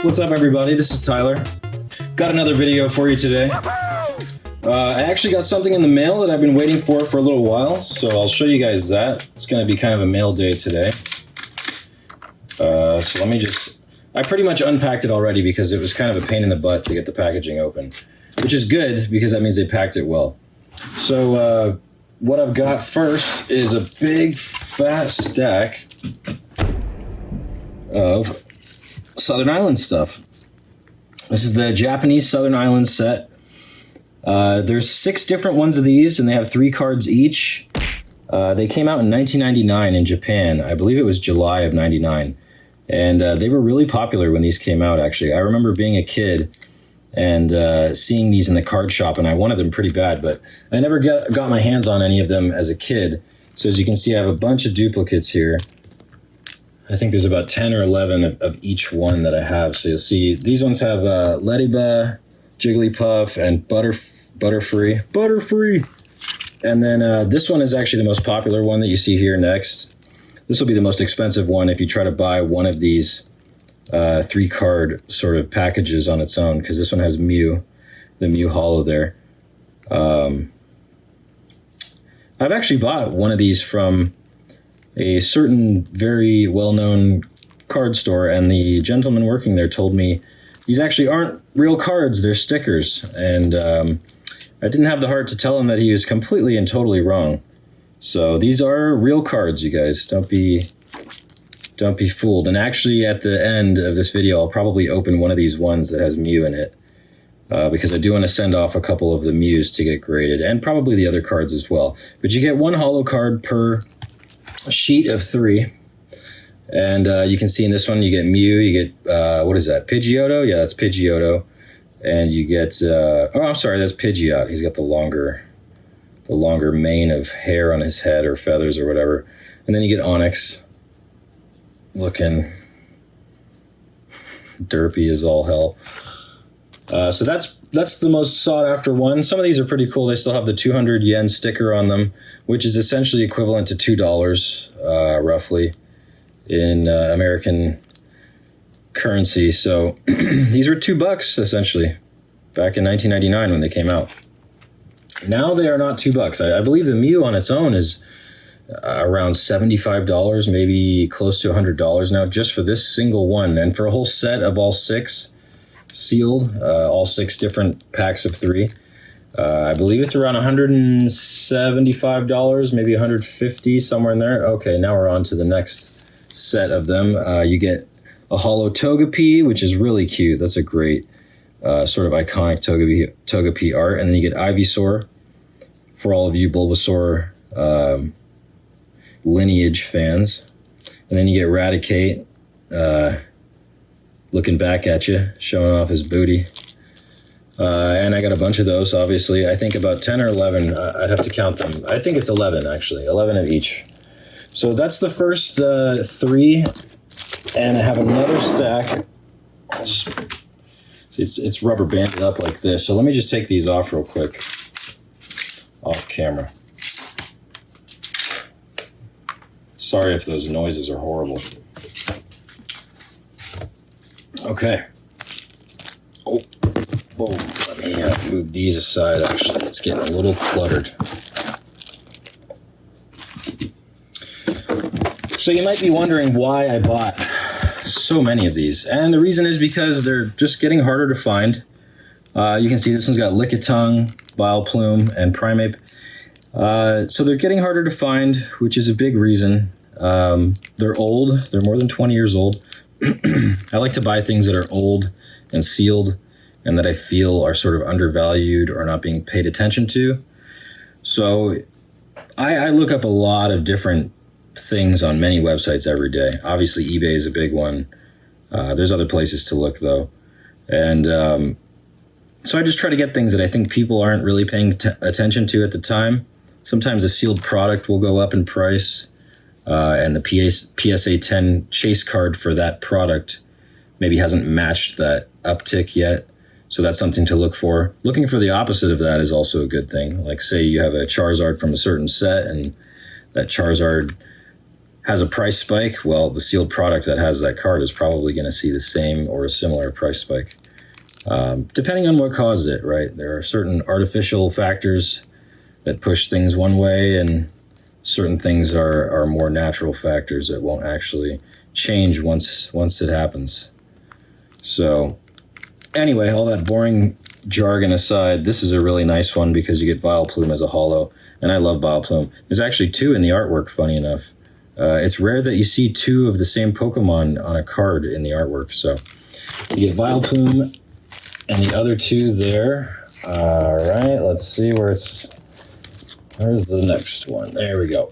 What's up, everybody? This is Tyler. Got another video for you today. I actually got something in the mail that I've been waiting for a little while, so I'll show you guys that. It's going to be kind of a mail day today. So let me just... I pretty much unpacked it already because it was kind of a pain in the butt to get the packaging open, which is good because that means they packed it well. So what I've got first is a big fat stack of Southern Islands stuff. This is the Japanese Southern Islands set. There's 6 different ones of these, and they have 3 cards each. They came out in 1999 in Japan. I believe it was July of 99. And they were really popular when these came out, actually. I remember being a kid and seeing these in the card shop, and I wanted them pretty bad, but I never got my hands on any of them as a kid. So as you can see, I have a bunch of duplicates here. I think there's about 10 or 11 of each one that I have. So you'll see these ones have Ladybug, Jigglypuff, and Butterfree. And then this one is actually the most popular one that you see here next. This will be the most expensive one if you try to buy one of these 3-card sort of packages on its own, because this one has Mew, the Mew Holo there. I've actually bought one of these from a certain very well-known card store, and the gentleman working there told me these actually aren't real cards, they're stickers. And I didn't have the heart to tell him that he was completely and totally wrong. So these are real cards, you guys. Don't be fooled. And actually, at the end of this video, I'll probably open one of these ones that has Mew in it, because I do want to send off a couple of the Mews to get graded, and probably the other cards as well. But you get 1 holo card per sheet of 3. And you can see in this one, you get Mew, you get, what is that, Pidgeotto? Yeah, that's Pidgeotto. And you get, oh, I'm sorry, that's Pidgeot. He's got the longer mane of hair on his head, or feathers, or whatever. And then you get Onix, looking derpy as all hell. So that's the most sought after one. Some of these are pretty cool. They still have the 200 yen sticker on them, which is essentially equivalent to $2 roughly in American currency. So these were $2 essentially back in 1999 when they came out. Now they are not $2. I believe the Mew on its own is around $75, maybe close to $100 now, just for this single one. And for a whole set of all 6 sealed, all 6 different packs of 3, I believe it's around $175, maybe $150, somewhere in there. Okay, now we're on to the next set of them. You get a holo Togepi, which is really cute. That's a great sort of iconic Togepi art. And then you get Ivysaur, for all of you Bulbasaur lineage fans. And then you get Raticate, looking back at you, showing off his booty. And I got a bunch of those, obviously. I think about 10 or 11. I'd have to count them. I think it's 11, actually. 11 of each. So that's the first 3. And I have another stack. It's rubber banded up like this. So let me just take these off real quick. Off camera. Sorry if those noises are horrible. Okay. Oh, whoa, let me move these aside, actually. It's getting a little cluttered. So you might be wondering why I bought so many of these. And the reason is because they're just getting harder to find. You can see this one's got Lickitung, Vileplume, and Primeape. So they're getting harder to find, which is a big reason. They're old. They're more than 20 years old. I like to buy things that are old and sealed and that I feel are sort of undervalued or not being paid attention to. So I look up a lot of different things on many websites every day. Obviously, eBay is a big one. There's other places to look, though. And so I just try to get things that I think people aren't really paying attention to at the time. Sometimes a sealed product will go up in price, and the PSA 10 chase card for that product maybe hasn't matched that uptick yet. So that's something to look for. Looking for the opposite of that is also a good thing. Like, say you have a Charizard from a certain set, and that Charizard has a price spike, well, the sealed product that has that card is probably going to see the same or a similar price spike, depending on what caused it, right? There are certain artificial factors that push things one way, and certain things are more natural factors that won't actually change once it happens. So anyway, all that boring jargon aside, this is a really nice one because you get Vileplume as a holo, and I love Vileplume. There's actually 2 in the artwork, funny enough. It's rare that you see 2 of the same Pokemon on a card in the artwork. So you get Vileplume and the other 2 there. All right, let's see where's the next one. There we go.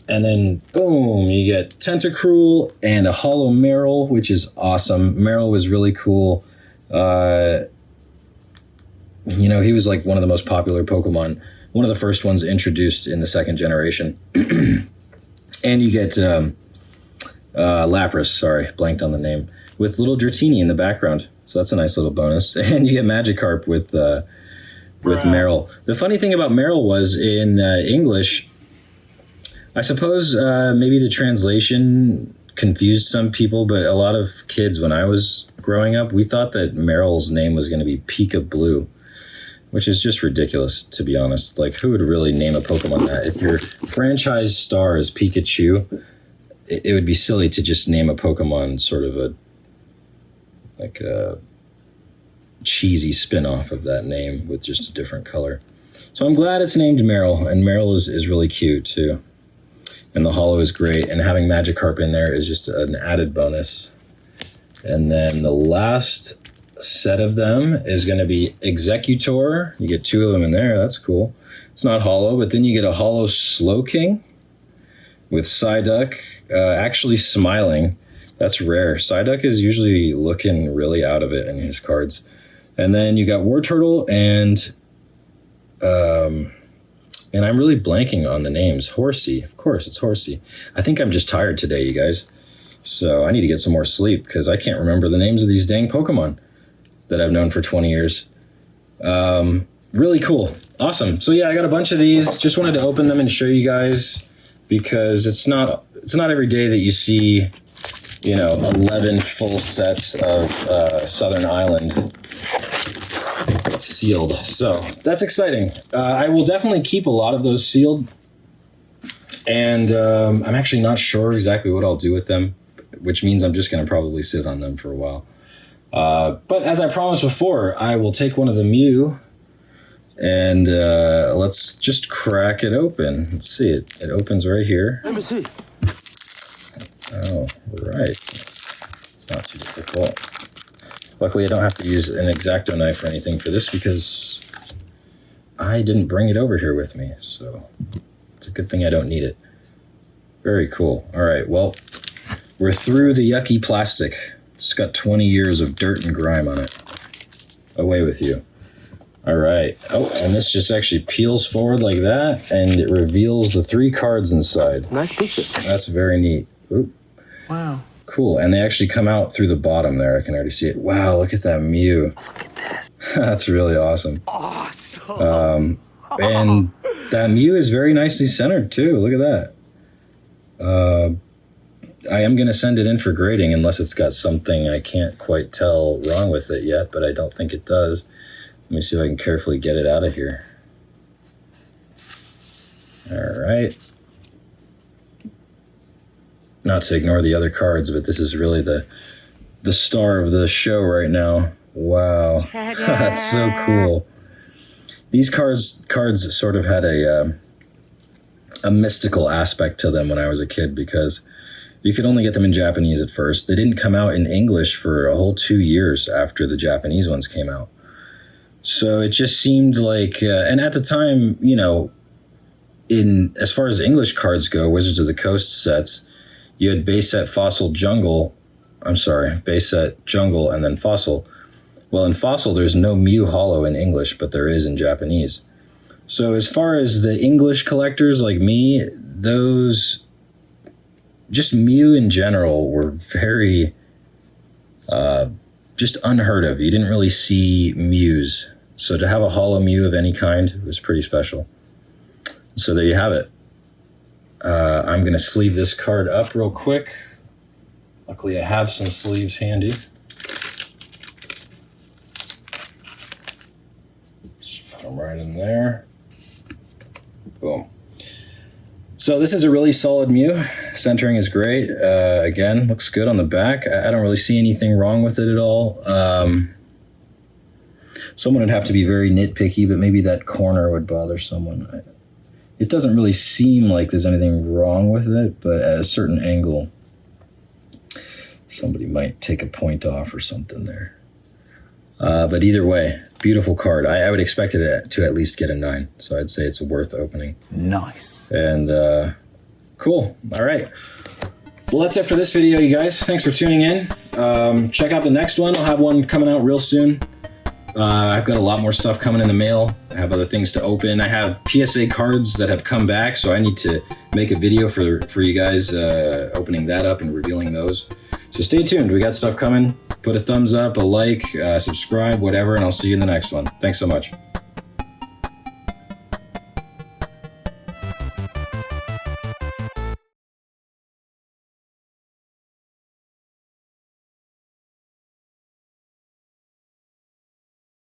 And then, boom, you get Tentacruel and a holo Marill, which is awesome. Marill was really cool. He was like one of the most popular Pokemon, one of the first ones introduced in the 2nd generation. And you get Lapras, sorry, blanked on the name, with little Dratini in the background. So that's a nice little bonus. And you get Magikarp with Marill. The funny thing about Marill was in English, I suppose maybe the translation confused some people, but a lot of kids when I was growing up, we thought that Marill's name was going to be Pika Blue, which is just ridiculous, to be honest. Like, who would really name a Pokemon that? If your franchise star is Pikachu, it would be silly to just name a Pokemon sort of a cheesy spin-off of that name with just a different color. So I'm glad it's named Marill, and Marill is really cute too. And the holo is great, and having Magikarp in there is just an added bonus. And then the last set of them is going to be Executor. You get 2 of them in there. That's cool. It's not holo, but then you get a holo Slowking with Psyduck actually smiling. That's rare. Psyduck is usually looking really out of it in his cards. And then you got Wartortle and I'm really blanking on the names. Horsey. Of course, it's Horsey. I think I'm just tired today, you guys. So I need to get some more sleep because I can't remember the names of these dang Pokemon that I've known for 20 years. Really cool. Awesome. So yeah, I got a bunch of these. Just wanted to open them and show you guys because it's not every day that you see, 11 full sets of Southern Island sealed. So that's exciting. I will definitely keep a lot of those sealed. And I'm actually not sure exactly what I'll do with them, which means I'm just going to probably sit on them for a while. But as I promised before, I will take one of the Mew and let's just crack it open. Let's see it. It opens right here. Let me see. Oh, right. It's not too difficult. Luckily, I don't have to use an X-Acto knife or anything for this because I didn't bring it over here with me. So it's a good thing I don't need it. Very cool. All right, well, we're through the yucky plastic. It's got 20 years of dirt and grime on it. Away with you. All right. Oh, and this just actually peels forward like that, and it reveals the 3 cards inside. Nice picture. That's very neat. Ooh. Wow. Cool. And they actually come out through the bottom there. I can already see it. Wow, look at that Mew. Look at this. That's really awesome. Awesome. And that Mew is very nicely centered, too. Look at that. I am going to send it in for grading unless it's got something I can't quite tell wrong with it yet, but I don't think it does. Let me see if I can carefully get it out of here. All right. Not to ignore the other cards, but this is really the star of the show right now. Wow. That's so cool. These cards sort of had a mystical aspect to them when I was a kid because you could only get them in Japanese at first. They didn't come out in English for a whole 2 years after the Japanese ones came out. So it just seemed like, and at the time, as far as English cards go, Wizards of the Coast sets, you had base set Jungle, and then Fossil. Well, in Fossil, there's no Mew holo in English, but there is in Japanese. So as far as the English collectors like me, those, just Mew in general, were very just unheard of. You didn't really see Mews. So to have a holo Mew of any kind was pretty special. So there you have it. I'm going to sleeve this card up real quick. Luckily, I have some sleeves handy. Just put them right in there. Boom. So this is a really solid Mew. Centering is great. Again, looks good on the back. I don't really see anything wrong with it at all. Someone would have to be very nitpicky, but maybe that corner would bother someone. It doesn't really seem like there's anything wrong with it, but at a certain angle, somebody might take a point off or something there. But either way, beautiful card. I would expect it to at least get a 9, so I'd say it's worth opening. Nice. And cool. All right. Well, that's it for this video, you guys. Thanks for tuning in. Check out the next one. I'll have one coming out real soon. I've got a lot more stuff coming in the mail. I have other things to open. I have PSA cards that have come back, so I need to make a video for you guys opening that up and revealing those. So stay tuned. We got stuff coming. Put a thumbs up, a like, subscribe, whatever, and I'll see you in the next one. Thanks so much.